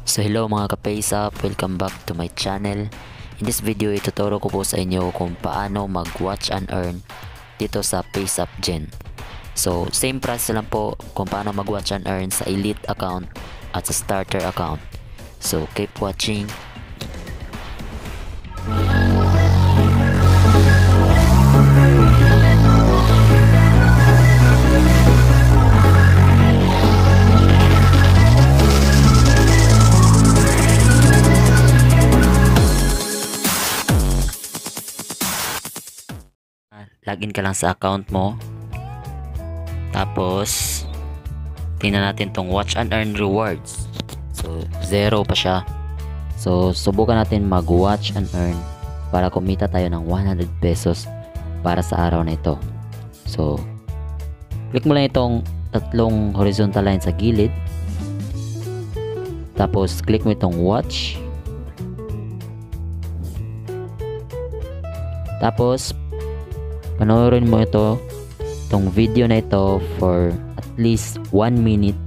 So hello mga ka-PaySap, welcome back to my channel. In this video, ituturo ko po sa inyo kung paano mag-watch and earn dito sa PaySap Gen. So same process lang po kung paano mag-watch and earn sa Elite account at sa Starter account. So keep watching. Login ka lang sa account mo. Tapos tingnan natin tong watch and earn rewards. So 0 pa siya. So subukan natin mag watch and earn para kumita tayo ng 100 pesos para sa araw na ito. So click mo lang itong tatlong horizontal line sa gilid. Tapos click mo itong watch. Tapos panoorin mo itong video na ito for at least 1 minute.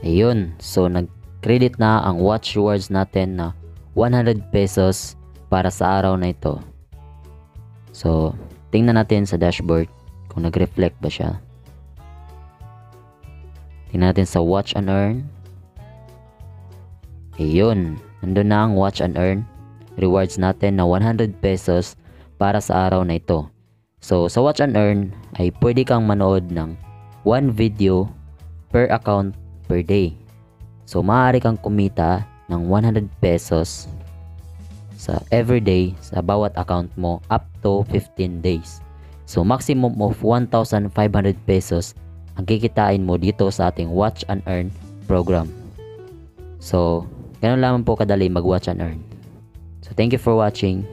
Ayun, so nag-credit na ang watch rewards natin na 100 pesos para sa araw na ito. So, tingnan natin sa dashboard kung nag-reflect ba siya. Tingnan natin sa watch and earn. Ayun, nandun na ang watch and earn rewards natin na 100 pesos para sa araw na ito. So, sa watch and earn ay pwede kang manood ng 1 video per account per day. So maaari kang kumita ng 100 pesos sa everyday sa bawat account mo up to 15 days. So maximum of 1,500 pesos ang kikitain mo dito sa ating watch and earn program. So ganun lamang po kadali mag watch and earn. So thank you for watching.